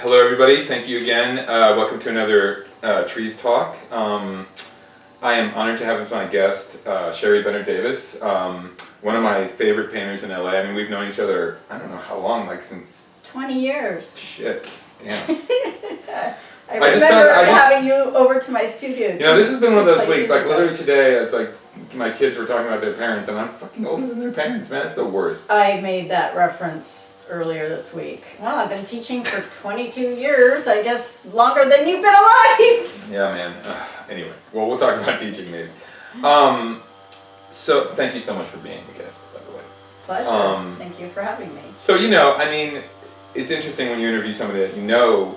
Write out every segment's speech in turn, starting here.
Hello everybody, thank you again. Welcome to another Trees Talk. I am honored to have as my guest Sherry Benner-Davis, one of my favorite painters in LA. I mean, we've known each other, I don't know how long, like since... 20 years. Shit, damn. I remember having you over to my studio. You know, this has been one of those weeks, like literally today, it's like my kids were talking about their parents, and I'm fucking older than their parents, man, it's the worst. I made that reference earlier this week. Well, I've been teaching for 22 years, I guess longer than you've been alive. Yeah, man. Anyway, well, we'll talk about teaching maybe. So, thank you so much for being a guest, by the way. Pleasure. Thank you for having me. So, you know, I mean, it's interesting when you interview somebody that you know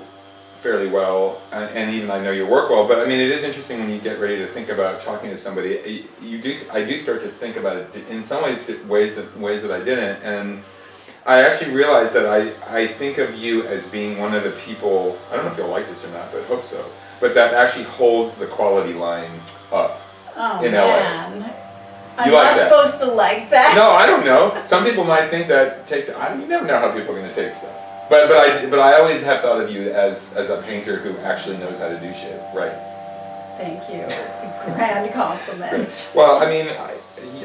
fairly well, and even I know your work well, but I mean, it is interesting when you get ready to think about talking to somebody, I do start to think about it in some ways that I didn't, and I actually realized that I think of you as being one of the people, I don't know if you'll like this or not, but hope so, but that actually holds the quality line up in man. LA. I'm not supposed to like that. No, I don't know. Some people might think that you never know how people are going to take stuff. But I always have thought of you as a painter who actually knows how to do shit, right? Thank you. It's a grand compliment. Well, I mean,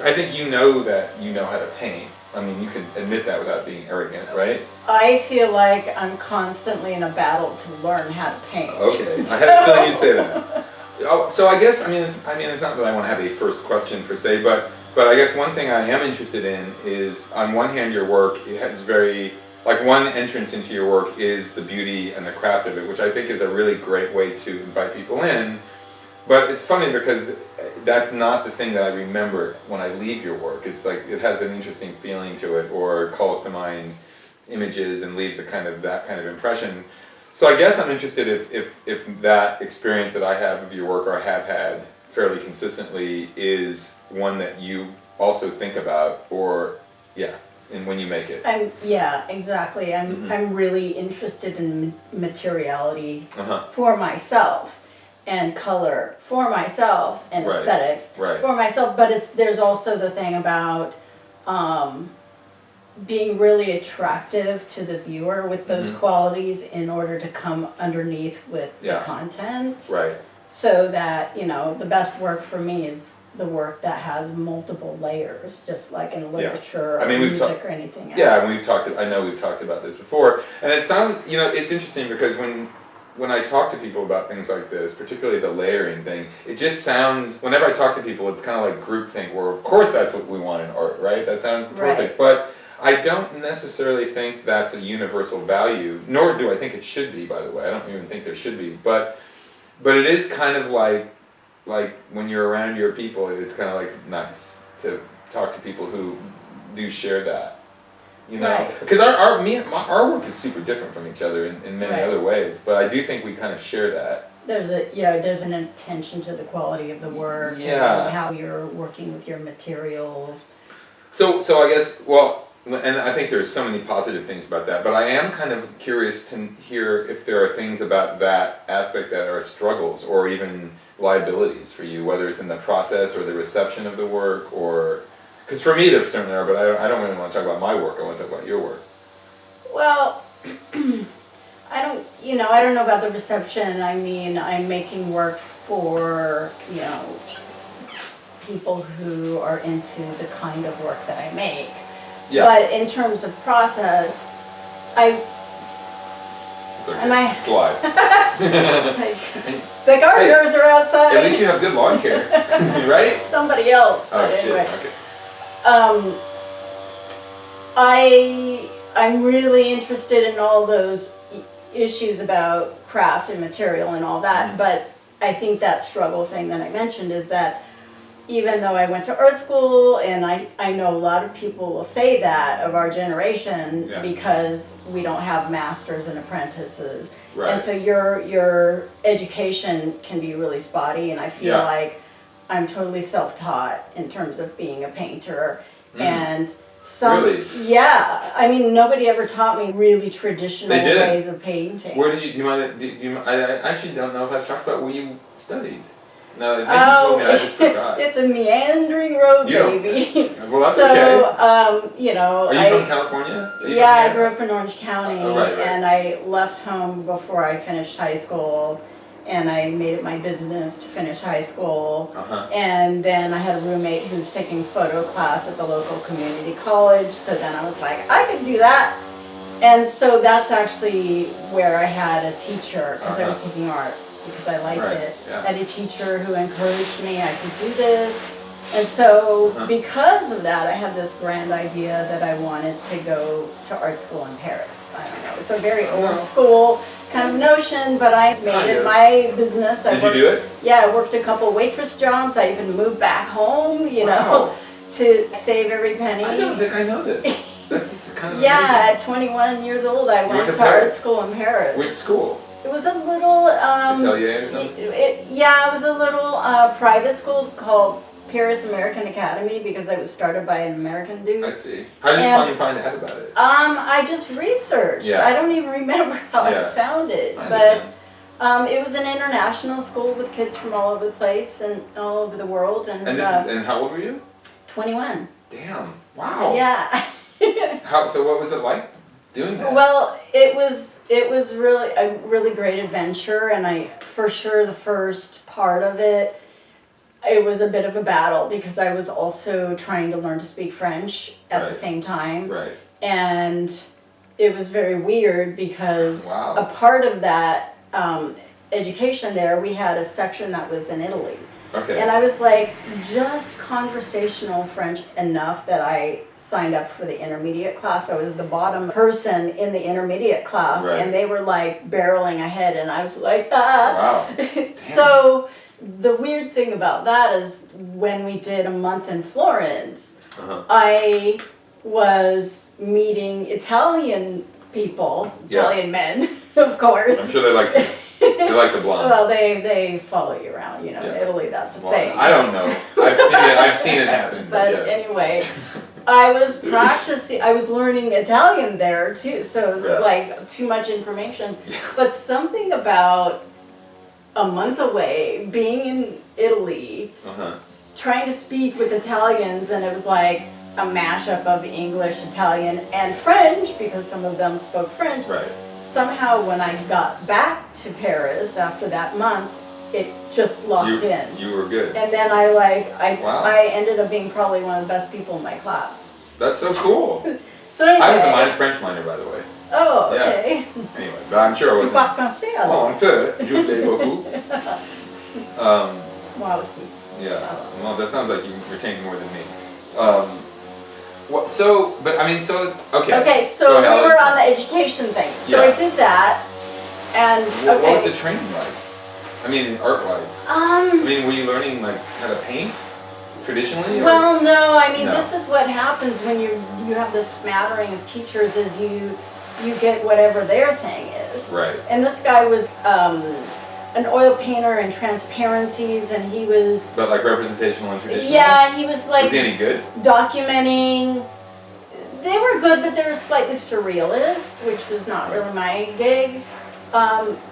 I think you know that you know how to paint. I mean, you can admit that without being arrogant, right? I feel like I'm constantly in a battle to learn how to paint. Okay, I had a feeling you'd say that. Oh, so I guess it's not that I want to have a first question per se, but I guess one thing I am interested in is, on one hand, your work has very, like, one entrance into your work is the beauty and the craft of it, which I think is a really great way to invite people in. But it's funny because that's not the thing that I remember when I leave your work. It's like it has an interesting feeling to it, or calls to mind images and leaves that kind of impression. So I guess I'm interested if that experience that I have of your work, or have had fairly consistently, is one that you also think about, or and when you make it. Exactly. I'm really interested in materiality for myself, and color for myself, and aesthetics for myself. But there's also the thing about being really attractive to the viewer with those qualities in order to come underneath with the content. Right. So that, you know, the best work for me is the work that has multiple layers, just like in literature or music or anything else. Yeah, and I know we've talked about this before, and it sounds, you know, it's interesting because when I talk to people about things like this, particularly the layering thing, it just sounds, whenever I talk to people, it's kind of like groupthink, where of course that's what we want in art, right? That sounds perfect, but I don't necessarily think that's a universal value, nor do I think it should be, by the way. I don't even think there should be, but it is kind of like when you're around your people, it's kind of like nice to talk to people who do share that, you know, because our work is super different from each other in many other ways, but I do think we kind of share that. There's an attention to the quality of the work, and how you're working with your materials. So I guess, well, and I think there's so many positive things about that, but I am kind of curious to hear if there are things about that aspect that are struggles or even liabilities for you, whether it's in the process or the reception of the work, or, because for me there certainly are, but I don't really want to talk about my work, I want to talk about your work. Well, I don't know about the reception. I mean, I'm making work for, you know, people who are into the kind of work that I make. Yeah. But in terms of process, It's live. The gardeners are outside. At least you have good lawn care, right? Somebody else, but anyway. Okay. I'm really interested in all those issues about craft and material and all that, but I think that struggle thing that I mentioned is that even though I went to art school, and I know a lot of people will say that of our generation, because we don't have masters and apprentices, and so your education can be really spotty, and I feel like I'm totally self-taught in terms of being a painter, and I mean, nobody ever taught me really traditional ways of painting. Where did you, do you mind, I actually don't know if I've talked about where you studied. No, I think you told me, I just forgot. It's a meandering road, You don't- baby. Well, that's So, okay. you know, Are you from California? Are you yeah, from I grew up in Orange County, Oh, right. and I left home before I finished high school, and I made it my business to finish high school. Uh-huh. And then I had a roommate who was taking photo class at the local community college, so then I was like, I can do that. And so that's actually where I had a teacher, because I was taking art, because I liked it. Yeah. I had a teacher who encouraged me I could do this. And so because of that, I had this grand idea that I wanted to go to art school in Paris. I don't know, it's a very old school kind of notion, but I made it my business. Did you do it? Yeah, I worked a couple waitress jobs. I even moved back home, you know, to save every penny. I don't think I know this. That's just kind of Yeah, amazing. at 21 years old, I went to to art Paris? school in Paris. Which school? It was a little, Atelier or something? it was a little private school called Paris American Academy, because I was started by an American dude. I see. How did you find out about it? I just researched. Yeah. I don't even remember how I found it, I but understand. it was an international school with kids from all over the place and all over the world. And And how old were you? 21. Damn. Wow. Yeah. So what was it like doing that? Well, it was really a really great adventure, and for sure the first part of it was a bit of a battle, because I was also trying to learn to speak French at the same time. Right. And it was very weird, because Wow. a part of that education there, we had a section that was in Italy. Okay. And I was like, just conversational French enough that I signed up for the intermediate class. I was the bottom person in the intermediate class, Right. and they were like barreling ahead, and I was like, ah. Wow. So the weird thing about that is when we did a month in Florence, I was meeting Italian people, Italian men, of course. I'm sure they like you. They like the blondes. Well, they follow you around, you know. Yeah. Italy, that's a Well, thing. I don't know. I've seen it happen. But yeah. anyway, I was practicing. I was learning Italian there too, so it was Really? like too much information. But something about a month away, being in Italy, trying to speak with Italians, and it was like a mashup of English, Italian, and French, because some of them spoke French. Right. Somehow when I got back to Paris after that month, it just locked in. You were good. And then I ended up being probably one of the best people in my class. That's so cool. So anyway. I was a French minor, by the way. Oh, okay. Anyway, but I'm sure I Tu wasn't. parles français alors? Oh, un peu. Je l'ai beaucoup. Moi aussi. Yeah. Well, that sounds like you retained more than me. Okay. Okay, so Go we ahead. were on the education thing. So Yeah. I did that, and What was okay. the training like? I mean, art-wise. I mean, were you learning like how to paint traditionally? Or? Well, no. I mean, No. this is what happens when you have this smattering of teachers. Is you get whatever their thing is. Right. And this guy was an oil painter in transparencies, and he was. But like representational and traditional. Yeah, he was like. Was he any good? Documenting. They were good, but they were slightly surrealist, which was not really my gig.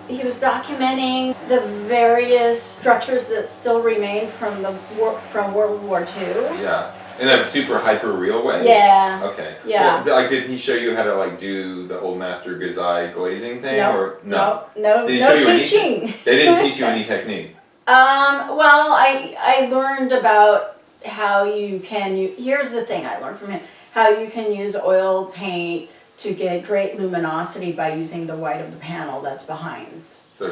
He was documenting the various structures that still remain from World War II. Yeah. In a super hyper real way? Yeah. Okay. Yeah. Well, like, did he show you how to like do the old master Gazai glazing thing? Or no? No Did he show you teaching. They didn't teach you any technique? Well, I learned about how you can here's the thing I learned from him. How you can use oil paint to get great luminosity by using the white of the panel that's behind. So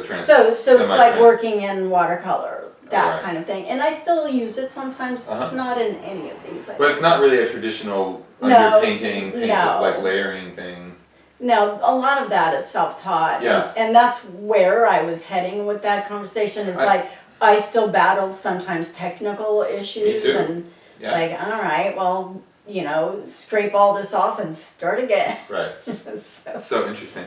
it's like working in watercolor, that Right. kind of thing. And I still use it sometimes. It's not in any of these. But it's not really a traditional painting, like layering thing. No, a lot of that is self-taught. Yeah. And that's where I was heading with that conversation is I still battle sometimes technical issues. Me too. And Yeah. like, all right, well, scrape all this off and start again. Right. So So interesting.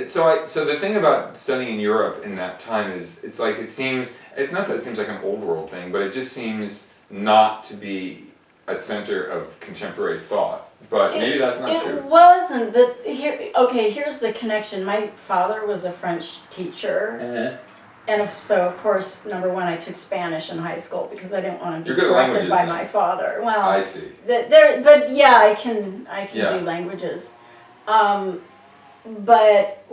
So the thing about studying in Europe in that time is it's not that it seems like an old world thing, but it just seems not to be a center of contemporary thought. But maybe that's not true. It wasn't that here. Okay, here's the connection. My father was a French teacher, so of course, number one, I took Spanish in high school because I didn't want to You're be good at corrected by languages, my father. Well, I see. but yeah, I can Yeah. do languages. But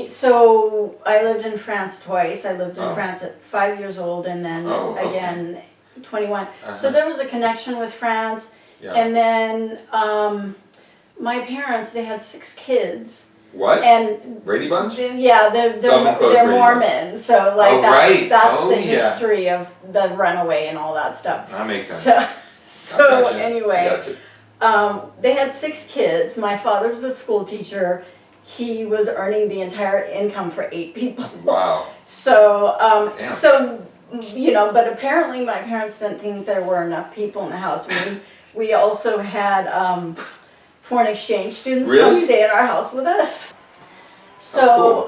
so I lived in France twice. I lived in Oh. France at 5 years old, and then Oh, okay. again 21. Uh-huh. So there was a connection with France. Yeah. And then my parents, they had 6 kids. What? And Brady Bunch? yeah, they're Self-enclosed they're Brady Mormons, so like Oh, that's right. that's Oh, the yeah. history of the runaway and all that stuff. That makes sense. So Gotcha. anyway, Gotcha. they had 6 kids. My father was a school teacher. He was earning the entire income for 8 people. Wow. So Damn. so you know, but apparently my parents didn't think there were enough people in the house. We also had foreign exchange students come Really? stay in our house with us. So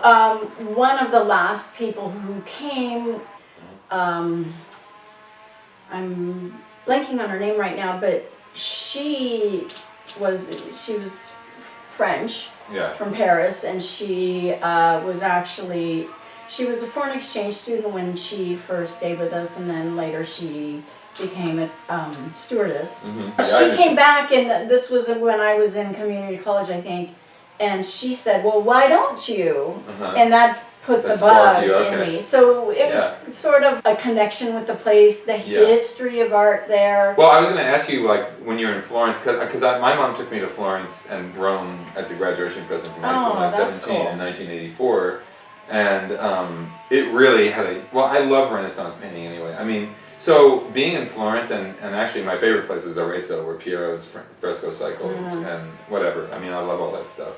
one of the last people who came, I'm blanking on her name right now, but she was French, Yeah. from Paris, and she was a foreign exchange student when she first stayed with us, and then later she became a stewardess. Mhm. She Yeah, came back, and this was when I was in community college, I think, and she said, well, why don't you? Uh-huh. And that put That the bug sparked you, in okay. me. So it was sort of a connection with the place, the Yeah. history of art there. Well, I was going to ask you, like, when you were in Florence, because my mom took me to Florence and Rome as a graduation present from high school when I was that's 17 cool. in 1984. And it really had I love Renaissance painting anyway. I mean, so being in Florence, and actually my favorite place was Arezzo, where Piero's fresco cycles and whatever. I mean, I love all that stuff.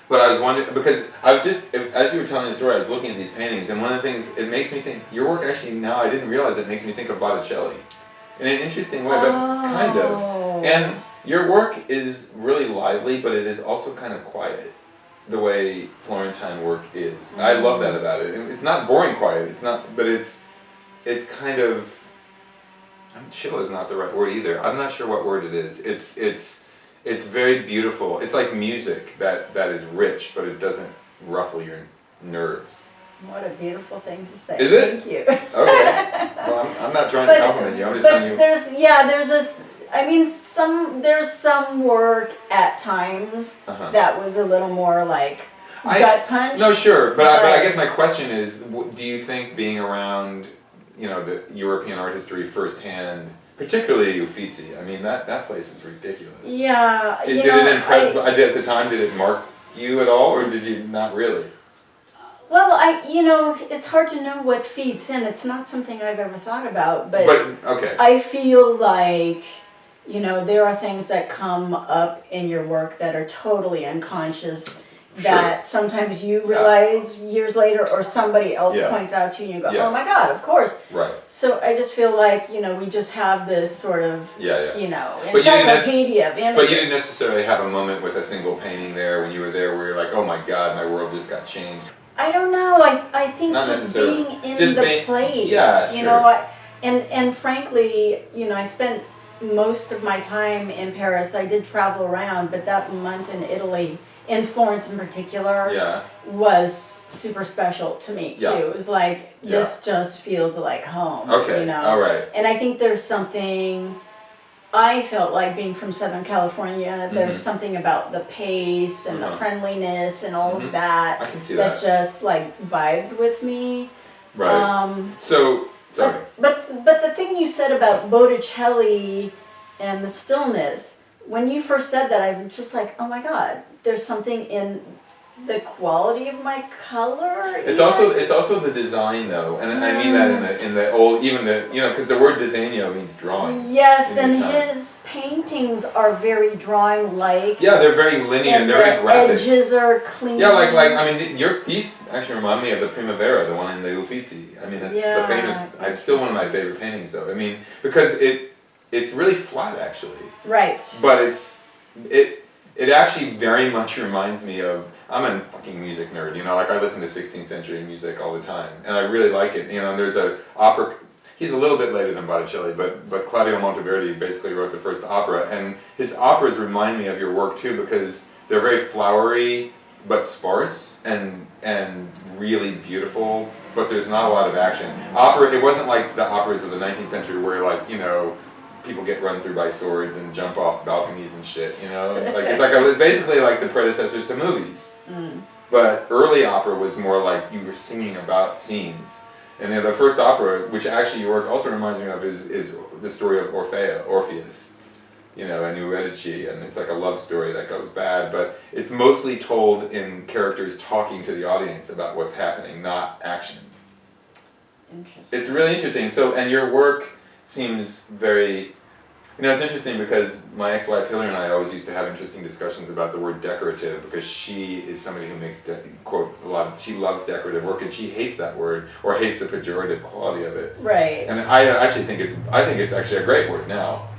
But I was wondering, because as you were telling the story, I was looking at these paintings, and one of the things, it makes me think, your work actually, now I didn't realize it makes me think of Botticelli. In an interesting way, but kind of. And your work is really lively, but it is also kind of quiet, the way Florentine work is. I love that about it. It's not boring quiet, but it's kind of, chill is not the right word either. I'm not sure what word it is. It's very beautiful. It's like music that is rich, but it doesn't ruffle your nerves. What a beautiful thing to say. Is it? Thank you. Okay. Well, I'm not trying to compliment you. I'm just telling you. There's some work at times that was a little more like gut punch. No, sure, but I guess my question is, do you think being around, the European art history firsthand, particularly Uffizi, I mean that place is ridiculous. Yeah. Did it impress? At the time, did it mark you at all, or did you not really? Well, it's hard to know what feeds in. It's not something I've ever thought about, but okay. I feel like, there are things that come up in your work that are totally unconscious that sometimes you realize years later, or somebody else points out to you and you go, oh my God, of course. Right. So I just feel like, we just have this sort of, encyclopedia of images. But you didn't necessarily have a moment with a single painting there when you were there where you're like, oh my God, my world just got changed. I don't know. I think Not just necessarily. being in Just the place, and frankly, I spent most of my time in Paris. I did travel around, but that month in Italy, in Florence in particular, was super special to me too. It was like, this just feels like home. Okay, all right. And I think there's something, I felt like being from Southern California, there's something about the pace and the friendliness and all of that. I can see that. Just like vibed with me. Right. Sorry. But the thing you said about Botticelli and the stillness, when you first said that, I was just like, oh my God, there's something in the quality of my color. It's also the design though, and I mean that in the old, even because the word disegno means drawing. Yes, and his paintings are very drawing-like. Yeah, they're very linear. And they're very graphic. Edges are clean. Yeah, like I mean, these actually remind me of the Primavera, the one in the Uffizi. I mean, that's the famous. It's still one of my favorite paintings, though. I mean, because it's really flat actually. Right. But it actually very much reminds me of. I'm a fucking music nerd, like I listen to 16th century music all the time, and I really like it. And there's a opera. He's a little bit later than Botticelli, but Claudio Monteverdi basically wrote the first opera, and his operas remind me of your work too because they're very flowery, but sparse and really beautiful, but there's not a lot of action. Opera, it wasn't like the operas of the 19th century where, like, you know, people get run through by swords and jump off balconies and shit, you know? Like, it's basically like the predecessors to movies. But early opera was more like you were singing about scenes. And then the first opera, which actually your work also reminds me of, is the story of Orpheus. You know, and Eurydice, and it's like a love story that goes bad, but it's mostly told in characters talking to the audience about what's happening, not action. Interesting. It's really interesting. So, and your work seems very, you know, it's interesting because my ex-wife Hillary and I always used to have interesting discussions about the word decorative, because she is somebody who makes, quote, she loves decorative work, and she hates that word, or hates the pejorative quality of it. Right. And I actually think it's actually a great word now.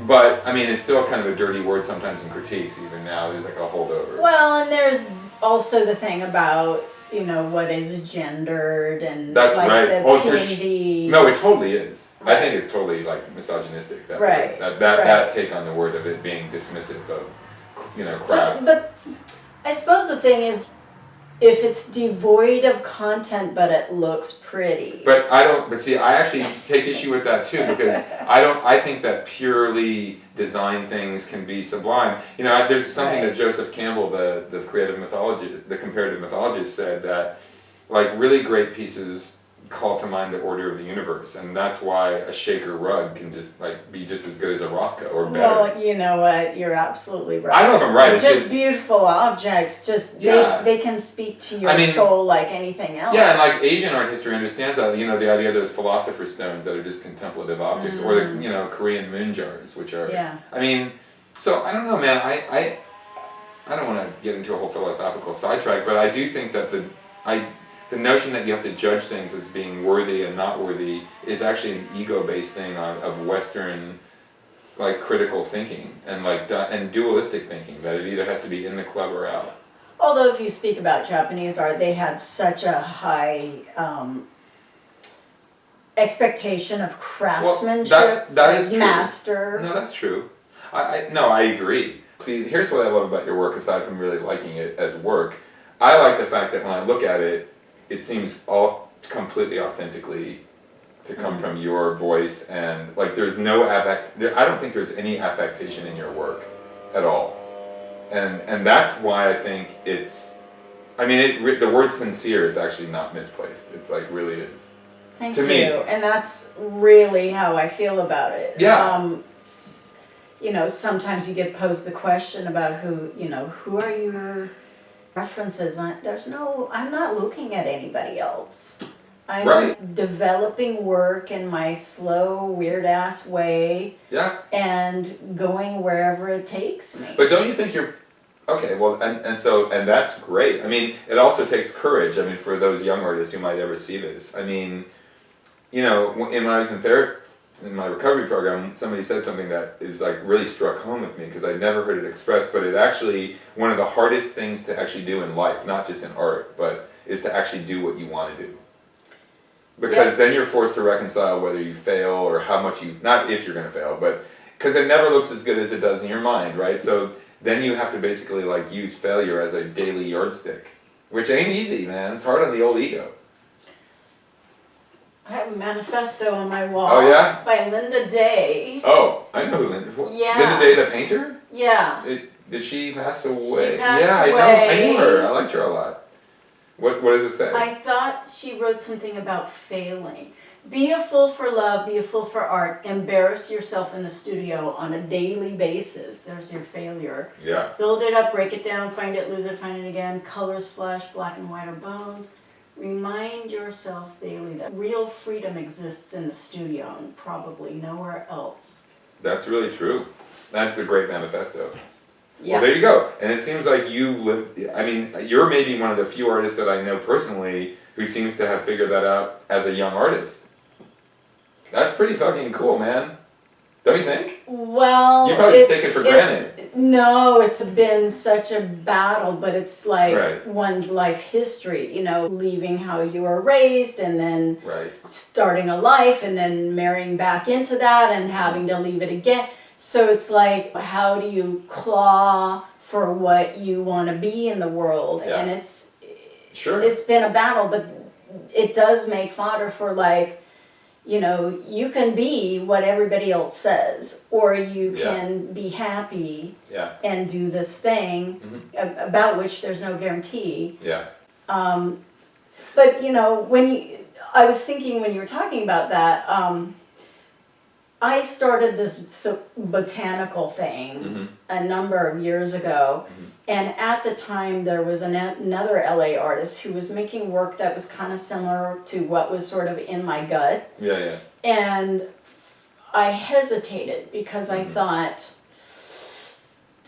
But, I mean, it's still kind of a dirty word sometimes in critiques, even now. There's like a holdover. Well, and there's also the thing about, you know, what is gendered and that's like right. the PD. No, it totally is. Right. I think it's totally, like, misogynistic. That right. Word. That take on the word of it being dismissive of, you know, craft. But I suppose the thing is, if it's devoid of content but it looks pretty. But I actually take issue with that too, because I think that purely designed things can be sublime. You know, there's something that Joseph Campbell, the comparative mythologist, said that, like, really great pieces call to mind the order of the universe, and that's why a Shaker rug can just, like, be just as good as a Rothko or better. Well, you know what, you're absolutely right. I don't know if I'm right. It's just beautiful objects, they can speak to your soul like anything else. Yeah, and like Asian art history understands that, you know, the idea of those philosopher's stones that are just contemplative objects, or the, you know, Korean moon jars, which are, I mean, so I don't know, man, I don't want to get into a whole philosophical sidetrack, but I do think that the notion that you have to judge things as being worthy and not worthy is actually an ego-based thing of Western, like, critical thinking and, like, and dualistic thinking, that it either has to be in the club or out. Although if you speak about Japanese art, they had such a high expectation of craftsmanship, that is true. Master. No, that's true. I agree. See, here's what I love about your work, aside from really liking it as work. I like the fact that when I look at it, it seems all completely authentically to come from your voice, and, like, there's no I don't think there's any affectation in your work at all, and that's why I think it's, I mean, the word sincere is actually not misplaced. It's, like, really is. Thank you. And that's really how I feel about it. Yeah. You know, sometimes you get posed the question about who are your references. I'm not looking at anybody else. I'm developing work in my slow, weird-ass way. Yeah. And going wherever it takes me. But don't you think you're, okay, well, and that's great. I mean, it also takes courage, I mean, for those young artists who might ever see this. I mean, you know, when I was in therapy, in my recovery program, somebody said something that is, like, really struck home with me, because I'd never heard it expressed, but it actually, one of the hardest things to actually do in life, not just in art, but is to actually do what you want to do. Because then you're forced to reconcile whether you fail or how much not if you're going to fail, but because it never looks as good as it does in your mind, right? So then you have to basically, like, use failure as a daily yardstick, which ain't easy, man. It's hard on the old ego. I have a manifesto on my wall. Oh, yeah? By Linda Day. Oh, I know who Linda is. Yeah. Linda Day, the painter? Yeah. Did she pass away? She passed away. I knew her. I liked her a lot. What does it say? I thought she wrote something about failing. Be a fool for love, be a fool for art, embarrass yourself in the studio on a daily basis. There's your failure. Yeah. Build it up, break it down, find it, lose it, find it again. Colors, flesh, black and white are bones. Remind yourself daily that real freedom exists in the studio and probably nowhere else. That's really true. That's a great manifesto. Yeah. Well, there you go. And it seems like you live, I mean, you're maybe one of the few artists that I know personally who seems to have figured that out as a young artist. That's pretty fucking cool, man. Don't you think? Well, you probably take it for granted. No, it's been such a battle, but it's like right. one's life history, you know, leaving how you were raised and then right. starting a life and then marrying back into that and having to leave it again. So it's like, how do you claw for what you want to be in the world, Yeah. and it's Sure. been a battle, but it does make fodder for like, you know, you can be what everybody else says, or you can be happy and do this thing about which there's no guarantee. Yeah. But you know, I was thinking when you were talking about that, I started this botanical thing a number of years ago, and at the time there was another LA artist who was making work that was kind of similar to what was sort of in my gut. Yeah, yeah. And I hesitated because I thought,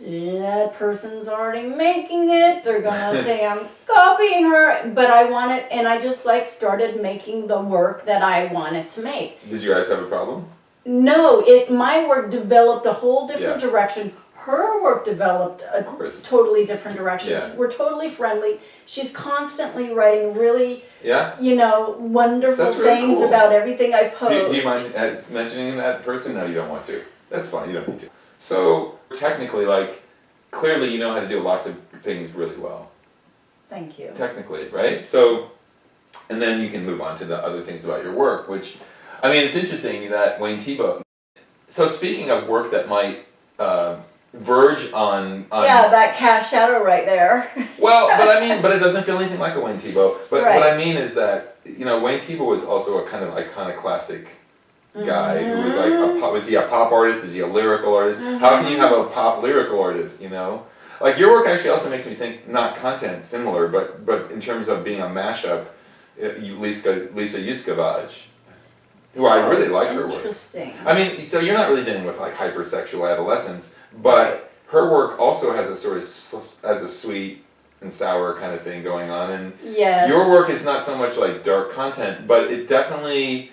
that person's already making it, they're gonna say I'm copying her, but I wanted, and I just like started making the work that I wanted to make. Did you guys have a problem? No, my work developed a whole different direction. Her work developed a totally different direction. Yeah. We're totally friendly. She's constantly writing really, you know, wonderful That's really things cool. about everything I post. Do you mind mentioning that person? No, you don't want to. That's fine, you don't need to. So, technically, like, clearly you know how to do lots of things really well. Thank you. Technically, right? So, and then you can move on to the other things about your work, which, I mean, it's interesting that Wayne Thiebaud. So, speaking of work that might verge on yeah, that cast shadow right there. Well, but it doesn't feel anything like a Wayne Thiebaud. But what I mean is that, you know, Wayne Thiebaud was also a kind of iconoclastic guy who was like, was he a pop artist? Is he a lyrical artist? How can you have a pop lyrical artist, you know? Like, your work actually also makes me think, not content similar, but in terms of being a mashup, Lisa Yuskavage, who I really like her work. Interesting. I mean, so you're not really dealing with like hypersexual adolescence, but her work also has a sort of as a sweet and sour kind of thing going on, and your work is not so much like dark content, but it definitely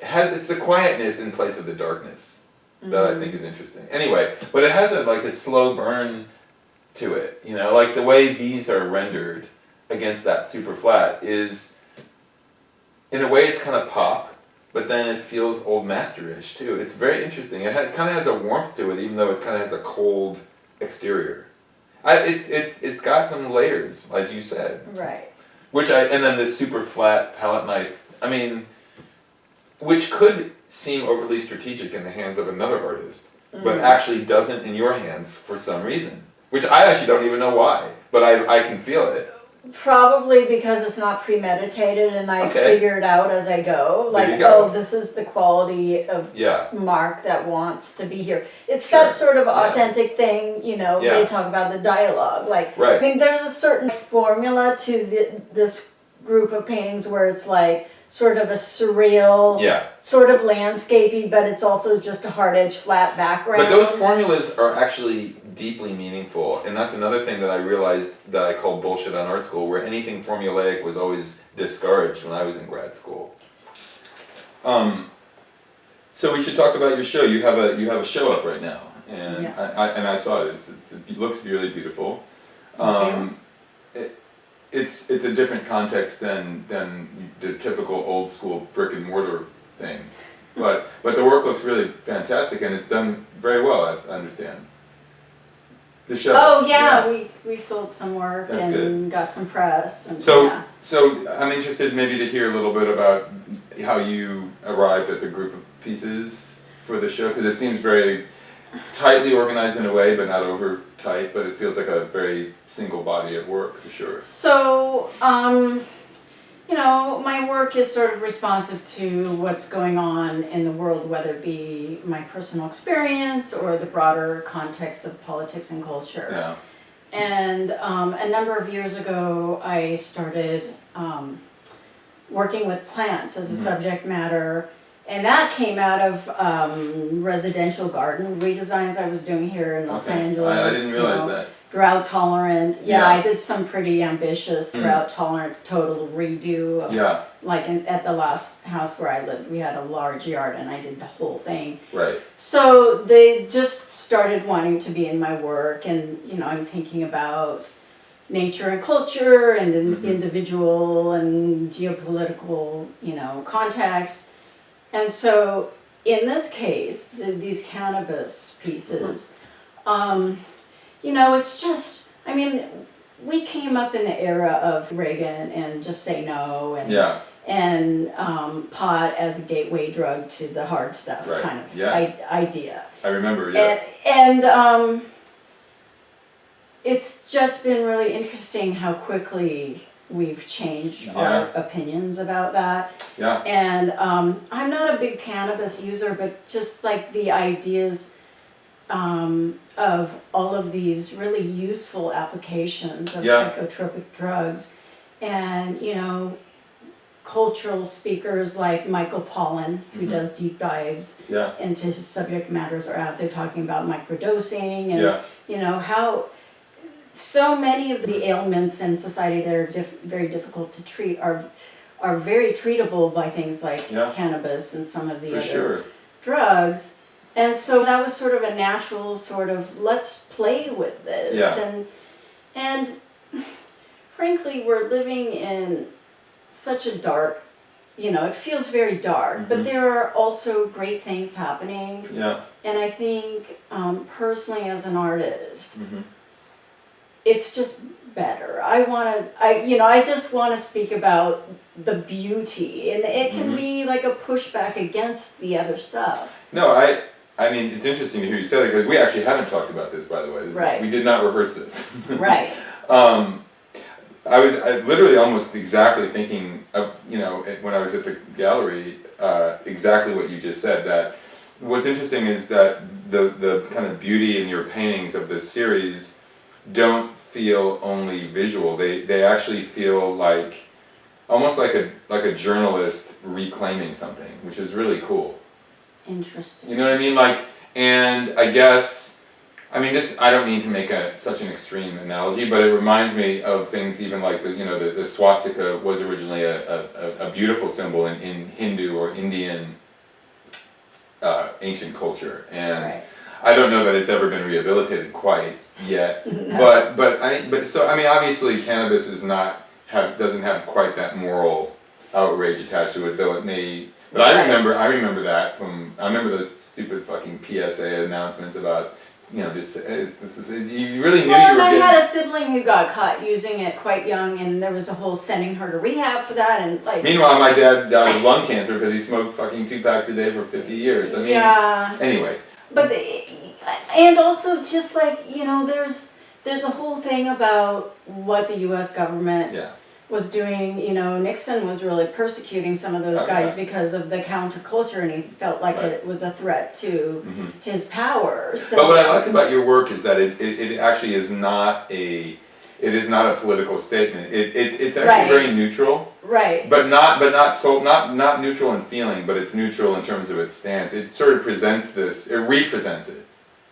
it's the quietness in place of the darkness that I think is interesting. Anyway, but it has like a slow burn to it, you know, like the way these are rendered against that super flat is, in a way, it's kind of pop, but then it feels old master-ish too. It's very interesting. It kind of has a warmth to it, even though it kind of has a cold exterior. It's got some layers, as you said. Right. And then this super flat palette knife. I mean, which could seem overly strategic in the hands of another artist, but actually doesn't in your hands for some reason. Which I actually don't even know why, but I can feel it. Probably because it's not premeditated and I figure it out as I go. Like, this is the quality of Mark that wants to be here. It's that sort of authentic thing, you know, they talk about the dialogue. Like, I mean, there's a certain formula to this group of paintings where it's like sort of a surreal, sort of landscapey, but it's also just a hard edge flat background. But those formulas are actually deeply meaningful, and that's another thing that I realized that I called bullshit on art school, where anything formulaic was always discouraged when I was in grad school. So we should talk about your show. You have a show up right now, and I saw it. It looks really beautiful. It's a different context than the typical old school brick and mortar thing, but the work looks really fantastic, and it's done very well. I understand. The show. Oh yeah, we sold some work got some press. And, so I'm interested maybe to hear a little bit about how you arrived at the group of pieces for the show, because it seems very tightly organized in a way, but not over tight, but it feels like a very single body of work for sure. So, you know, my work is sort of responsive to what's going on in the world, whether it be my personal experience or the broader context of politics and culture. Yeah. And a number of years ago, I started working with plants as a subject matter. And that came out of residential garden redesigns I was doing here in Los Angeles. I didn't realize that. Drought tolerant. Yeah, I did some pretty ambitious drought tolerant total redo of, like at the last house where I lived, we had a large yard and I did the whole thing. Right. So they just started wanting to be in my work, and you know, I'm thinking about nature and culture and individual and geopolitical, you know, context. And so, in this case, these cannabis pieces, you know, it's just, I mean, we came up in the era of Reagan and Just Say No and Yeah. and pot as a gateway drug to the hard stuff Right. kind of Yeah. idea. I remember, yes. And it's just been really interesting how quickly we've changed our opinions about that. Yeah. And I'm not a big cannabis user, but just like the ideas of all of these really useful applications of psychotropic drugs, and you know, cultural speakers like Michael Pollan, who does deep dives into his subject matters, are out there talking about microdosing and you know how so many of the ailments in society that are very difficult to treat are very treatable by things like cannabis and some of the other drugs. And so that was sort of a natural sort of, let's play with this. Yeah. And frankly, we're living in such a dark, you know, it feels very dark, but there are also great things happening. Yeah. And I think personally as an artist, it's just better. I just want to speak about the beauty, and it can be like a pushback against the other stuff. No, I mean, it's interesting to hear you say that, because we actually haven't talked about this, by the way. We did not rehearse this. Right. I was literally almost exactly thinking of, you know, when I was at the gallery, exactly what you just said. That what's interesting is that the kind of beauty in your paintings of this series don't feel only visual. They actually feel like almost like a journalist reclaiming something, which is really cool. Interesting. You know what I mean? Like, and I guess, I mean, this, I don't mean to make such an extreme analogy, but it reminds me of things even like the swastika was originally a beautiful symbol in Hindu or Indian ancient culture, and I don't know that it's ever been rehabilitated quite yet. No. But so I mean, obviously, cannabis doesn't have quite that moral outrage attached to it, though it may. But I remember that I remember those stupid fucking PSA announcements about, you know, just you really knew you were I getting. had a sibling who got caught using it quite young, and there was a whole sending her to rehab for that, and like. Meanwhile, my dad died of lung cancer because he smoked fucking 2 packs a day for 50 years. I mean, anyway. But and also just like, you know, there's a whole thing about what the U.S. government was doing. You know, Nixon was really persecuting some of those guys because of the counterculture, and he felt like it was a threat to his power. So, but what I like about your work is that it actually is not a political statement. It's actually very neutral. Right. But not neutral in feeling, but it's neutral in terms of its stance. It sort of presents this. It represents it.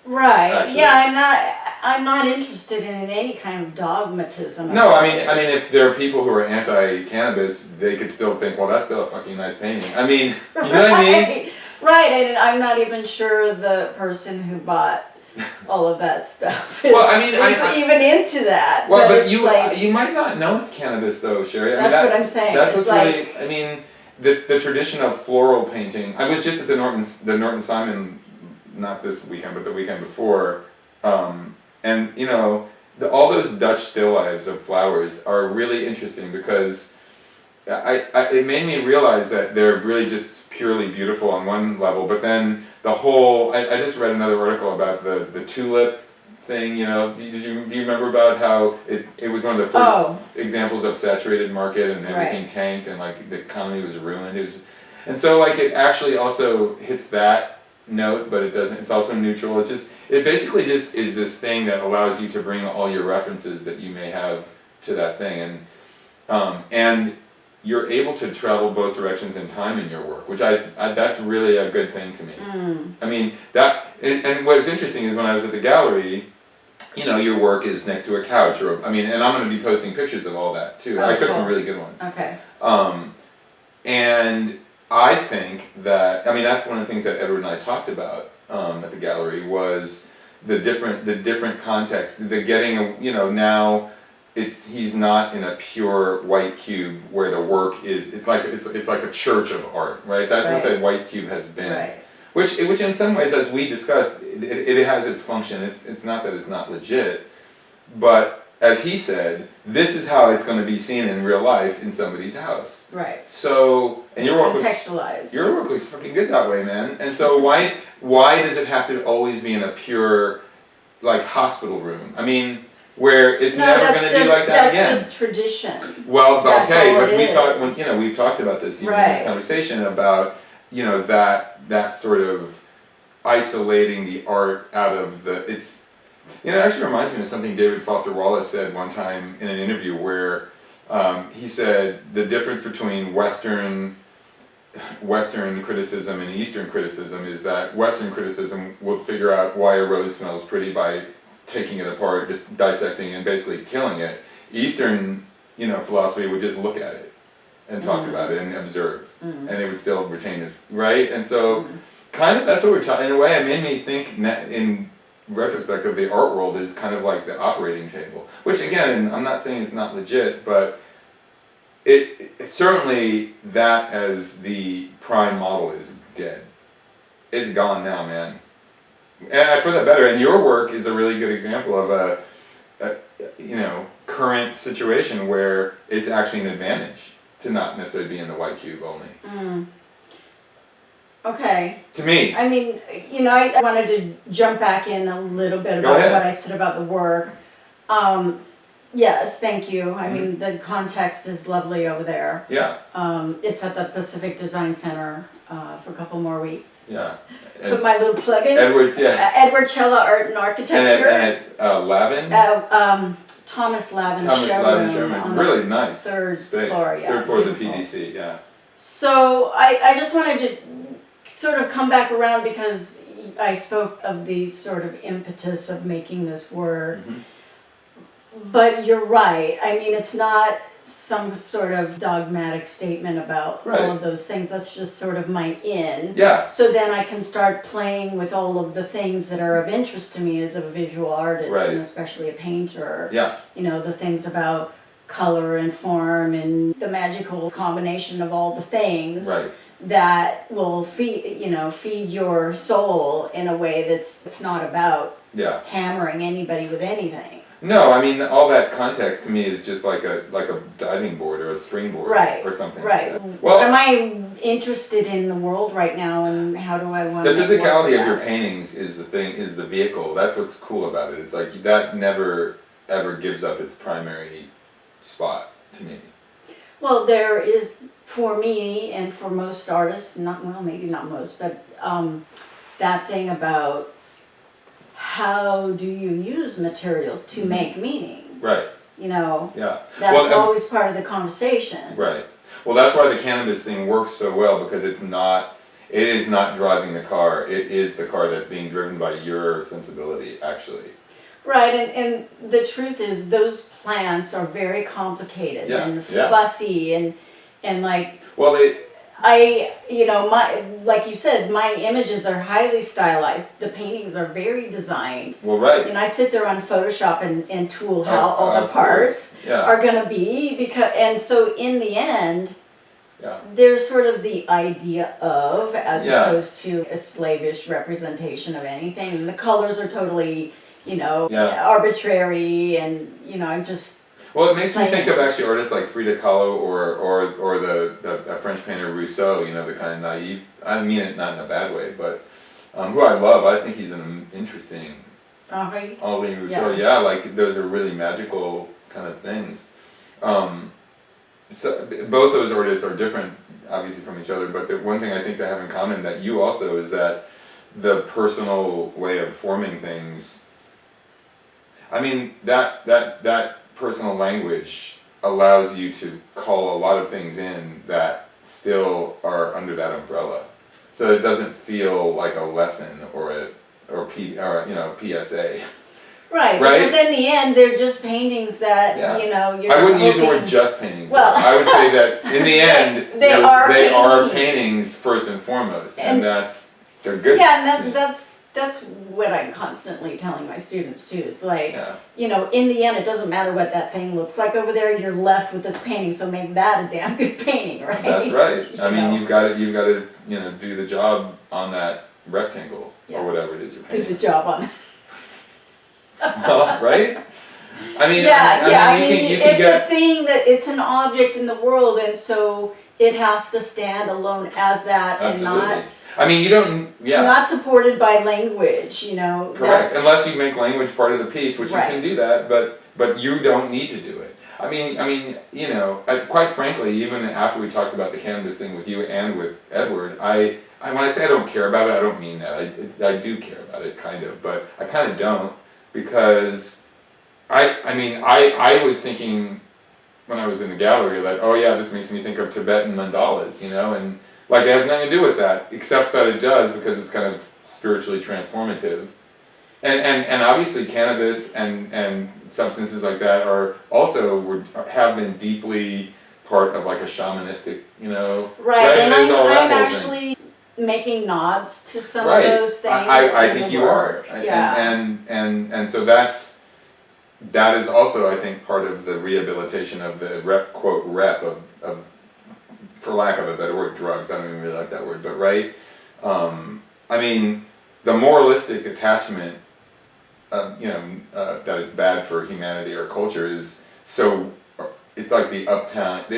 Right. Actually. Yeah, I'm not interested in any kind of dogmatism. No, I mean if there are people who are anti-cannabis, they could still think, well, that's still a fucking nice painting. I mean, you know what I mean? Right, and I'm not even sure the person who bought all of that stuff is, even into that. Well, but you might not know it's cannabis though, Sherry. That's what I'm saying. That's what's really. I mean, the tradition of floral painting. I was just at the Norton Simon. Not this weekend, but the weekend before, and you know, all those Dutch still lifes of flowers are really interesting because it made me realize that they're really just purely beautiful on one level, but then the whole. I just read another article about the tulip thing. You know, do you remember about how it was one of the first examples of saturated market and everything tanked and like the economy was ruined. And so like it actually also hits that note, but it doesn't. It's also neutral. It basically just is this thing that allows you to bring all your references that you may have to that thing, and you're able to travel both directions in time in your work, which that's really a good thing to me. I mean that, and what's interesting is when I was at the gallery, you know, your work is next to a couch, and I'm going to be posting pictures of all that too. I took some really good ones. Okay. And I think that, I mean, that's one of the things that Edward and I talked about at the gallery was the different context, the getting, you know, now he's not in a pure white cube where the work is, it's like a church of art, right? That's what the white cube has been. Right. Which in some ways, as we discussed, it has its function. It's not that it's not legit, but as he said, this is how it's going to be seen in real life in somebody's house. Right. So, and It's your work contextualized. your work looks fucking good that way, man. And so why does it have to always be in a pure, like, hospital room? I mean, where it's never going to be like that again. That's just tradition. Well, That's okay, all but it is. we've talked about this even in Right. this conversation about, that sort of isolating the art out of it actually reminds me of something David Foster Wallace said one time in an interview where he said the difference between Western criticism and Eastern criticism is that Western criticism will figure out why a rose smells pretty by taking it apart, just dissecting and basically killing it. Eastern, philosophy would just look at it and talk about it and observe, and it would still retain its right. And so, kind of that's what we're talking. In a way, it made me think in retrospect of the art world is kind of like the operating table. Which again, I'm not saying it's not legit, but it certainly that as the prime model is dead. It's gone now, man. And I feel that better. And your work is a really good example of a current situation where it's actually an advantage to not necessarily be in the white cube only. Okay. To me. I mean, I wanted to jump back in a little bit about what I said about the work. Yes, thank you. I mean, the context is lovely over there. Yeah. It's at the Pacific Design Center for a couple more weeks. Yeah. Put my little plug in. Edward Cella Art Architecture. And at Lavin? Thomas Lavin Thomas Showroom. Lavin Showroom. It's really nice. Third space. Floor, yeah. Third floor of the beautiful. PDC, yeah. So I just wanted to sort of come back around because I spoke of the sort of impetus of making this work. But you're right. I mean, it's not some sort of dogmatic statement about all of those things. That's just sort of my in. Yeah. So then I can start playing with all of the things that are of interest to me as a visual artist and especially a painter. Yeah. The things about color and form and the magical combination of all the things that will feed your soul in a way that's not about hammering anybody with anything. No, I mean all that context to me is just like a diving board or a springboard or something. Right. Like that. Well, am I interested in the world right now, and how do I want the to physicality of your paintings is the vehicle. That's what's cool about it. It's like that never ever gives up its primary spot to me. Well, there is, for me and for most artists, maybe not most, but that thing about how do you use materials to make meaning? Right. That's always part of the conversation. Right. Well, that's why the Cannabis thing works so well, because it is not driving the car. It is the car that's being driven by your sensibility, actually. Right, and the truth is those plants are very complicated and fussy and like... Well, like you said, my images are highly stylized. The paintings are very designed. Well, right. And I sit there on Photoshop and tool how all the parts are going to be and so in the end, there's sort of the idea of as opposed to a slavish representation of anything. And the colors are totally, arbitrary and I'm just. Well, it makes me think of actually artists like Frida Kahlo or the French painter Rousseau, the kind of naive, I mean it not in a bad way, but who I love. I think he's an interesting, Henri Rousseau, like those are really magical kind of things. So both those artists are different, obviously, from each other, but the one thing I think they have in common that you also is that the personal way of forming things, I mean, that personal language allows you to call a lot of things in that still are under that umbrella, so it doesn't feel like a lesson or PSA. Right, because in the end they're just paintings that you're I wouldn't use the word just paintings. Well, I would say that in the end they are paintings first and foremost, and they're good. Yeah, and that's what I'm constantly telling my students too. Is like, in the end, it doesn't matter what that thing looks like over there. You're left with this painting, so make that a damn good painting, right? That's right. I mean, you've got to do the job on that rectangle Yeah. or whatever it is you're Did painting. the job on it. Well, right? I mean, it's get, a thing that it's an object in the world, and so it has to stand alone as that, absolutely. and not. I mean, you don't. Yeah. Not supported by language, you know. Correct. Unless you make language part of the piece, which Right. you can do that, but you don't need to do it. I mean, you know, quite frankly, even after we talked about the Cannabis thing with you and with Edward, I when I say I don't care about it, I don't mean that. I do care about it, kind of, but I kind of don't, because I was thinking when I was in the gallery that, oh yeah, this makes me think of Tibetan mandalas, you know, and like it has nothing to do with that, except that it does, because it's kind of spiritually transformative. And obviously cannabis and substances like that are also have been deeply part of like a shamanistic, you know. Right, and there's all that I'm whole actually making nods to some Right. of those things. I in think the you work. are. Yeah. And so that is also, I think, part of the rehabilitation of the rep of, for lack of a better word, drugs. I don't even really like that word, but right. I mean, the moralistic attachment, that it's bad for humanity or culture is so. It's like the uptight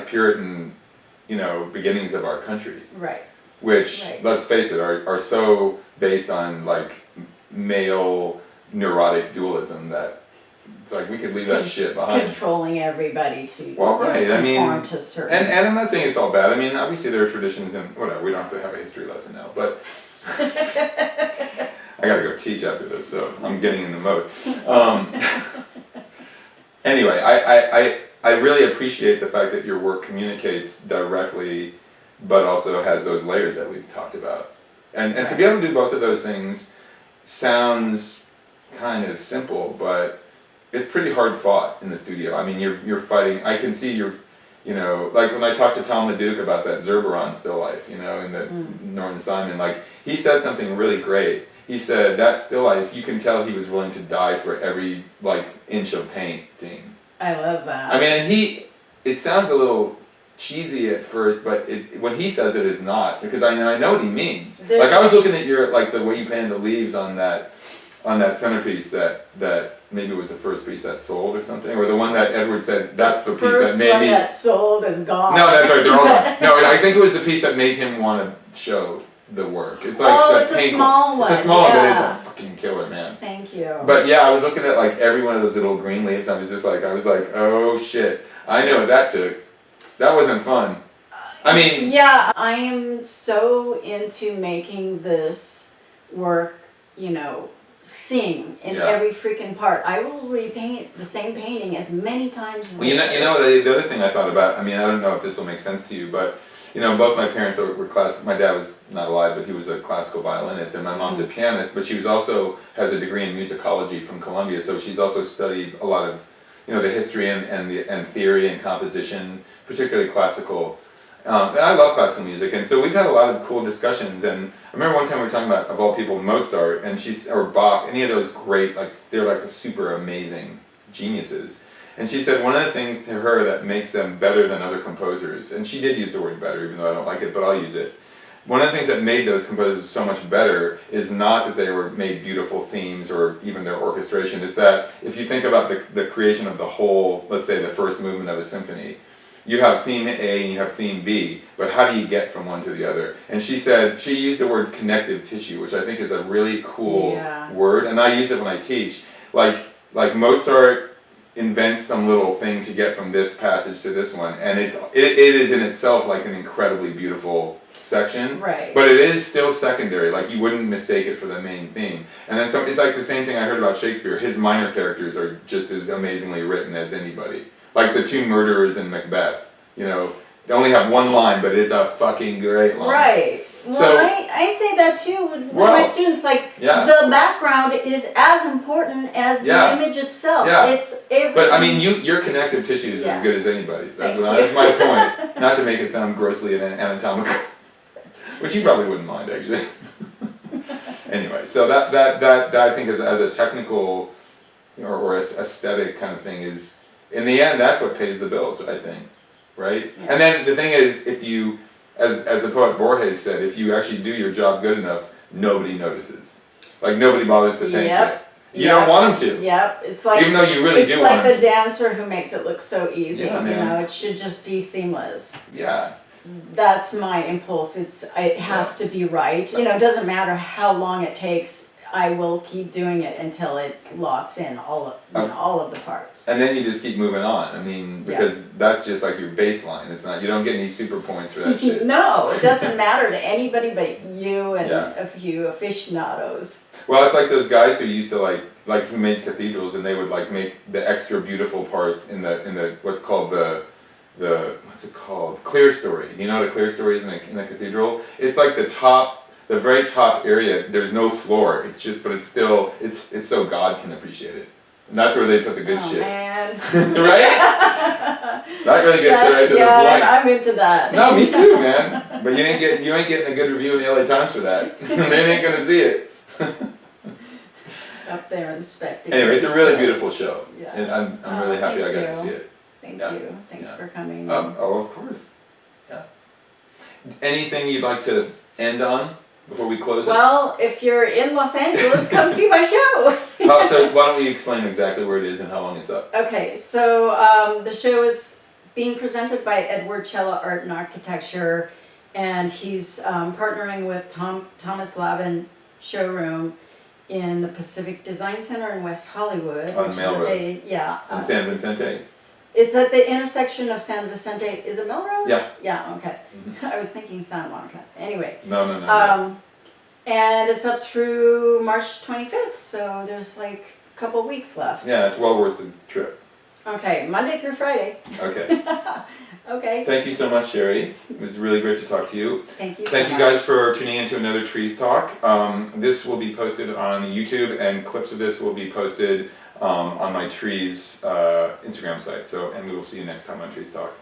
Puritan, you know, beginnings of our country. Right. Which, Right. let's face it, are so based on like male neurotic dualism that it's like we could leave that shit behind. Controlling everyty to Well, right. I mean, conform to certain. and I'm not saying it's all bad. I mean, obviously there are traditions and whatever. We don't have to have a history lesson now, but I gotta go teach after this, so I'm getting in the mode. Anyway, I really appreciate the fact that your work communicates directly, but also has those layers that we've talked about. And to be able to do both of those things sounds kind of simple, but it's pretty hard fought in the studio. I mean, you're fighting. I can see you know, like when I talked to Tom LeDuc about that Zerberon still life, you know, in the Northern Simon, like he said something really great. He said that still life, you can tell he was willing to die for every like inch of painting. I love that. I mean, and it sounds a little cheesy at first, but when he says it, it's not, because I know what he means. Like I was looking at your, like the way you painted the leaves on that centerpiece that maybe was the first piece that sold or something, or the one that Edward said that's the piece that made me. First one that sold is gone. No, that's right, they're all gone. No, I think it was the piece that made him want to show the work. It's like it's a small one. It's a small one, but yeah. it's a fucking killer, man. Thank you. But yeah, I was looking at like every one of those little green leaves. I was like, oh shit, I know what that took. That wasn't fun. I mean, yeah, I am so into making this work, you know, sing in every freaking part. I will repaint the same painting as many times as well, you know the other thing I thought about. I mean, I don't know if this will make sense to you, but you know, both my parents were classical. My dad was not alive, but he was a classical violinist, and my mom's a pianist. But she was also has a degree in musicology from Columbia, so she's also studied a lot of, you know, the history and theory and composition, particularly classical. And I love classical music, and so we've had a lot of cool discussions. And I remember one time we were talking about, of all people, Mozart and or Bach, any of those great, like they're like the super amazing geniuses. And she said one of the things to her that makes them better than other composers, and she did use the word better, even though I don't like it, but I'll use it. One of the things that made those composers so much better is not that they made beautiful themes or even their orchestration. It's that if you think about the creation of the whole, let's say the first movement of a symphony, you have theme A and you have theme B, but how do you get from one to the other? And she said, she used the word connective tissue, which I think is a really cool word, and I use it when I teach. Like Mozart invents some little thing to get from this passage to this one, and it is in itself like an incredibly beautiful section, right? But it is still secondary. Like you wouldn't mistake it for the main theme. And then it's like the same thing I heard about Shakespeare. His minor characters are just as amazingly written as anybody. Like the two murderers in Macbeth. You know, they only have one line, but it's a fucking great line. Right. Well, so, I say that too with my students. Like the background is as important as the image itself. Yeah. It's everything. But I mean, your connective tissue is as good as anybody's. That's my point. Not to make it sound grossly anatomical, which you probably wouldn't mind actually. Anyway, so that I think as a technical or aesthetic kind of thing is, in the end, that's what pays the bills, I think, right? Yeah. And then the thing is, if you as the poet Borges said, if you actually do your job good enough, nobody notices. Like nobody bothers to thank you. You don't want them to. Yep. It's like, even though you really do want them. It's like the dancer who makes it look so easy. Yeah, man. You know, it should just be seamless. Yeah. That's my impulse. It has to be right. You know, it doesn't matter how long it takes. I will keep doing it until it locks in all of the parts. And then you just keep moving on. I mean, because that's just like your baseline. It's not, you don't get any super points for that shit. No, it doesn't matter to anybody but you and a few aficionados. Well, it's like those guys who used to like who made cathedrals, and they would like make the extra beautiful parts in the what's called the what's it called? Clear story. You know what a clear story is in a cathedral? It's like the very top area. There's no floor. It's just, but it's still, it's so God can appreciate it. And that's where they put the good shit. Man. Right? That really gets right to the point. I'm into that. No, me too, man. But you ain't getting a good review in the LA Times for that. They ain't gonna see it. Up there inspecting. Anyway, it's a really beautiful show, Yeah. and I'm really happy I got to see it. Thank you. Thanks for coming. Oh, of course. Yeah. Anything you'd like to end on before we close it? Well, if you're in Los Angeles, come see my show. So why don't we explain exactly where it is and how long it's up? Okay, so the show is being presented by Edward Cella Art and Architecture, and he's partnering with Thomas Lavin Showroom in the Pacific Design Center in West Hollywood. On Melrose. In San Vicente. It's at the intersection of San Vicente. Is it Melrose? Yeah. Yeah, okay. I was thinking Santa Monica. Anyway. No. And it's up through March 25th, so there's like a couple weeks left. Yeah, it's well worth the trip. Okay, Monday through Friday. Okay. Okay. Thank you so much, Sherry. It was really great to talk to you. Thank you. Thank you guys for tuning in to another Trees Talk. This will be posted on YouTube, and clips of this will be posted on my Trees Instagram site. And we will see you next time on Trees Talk.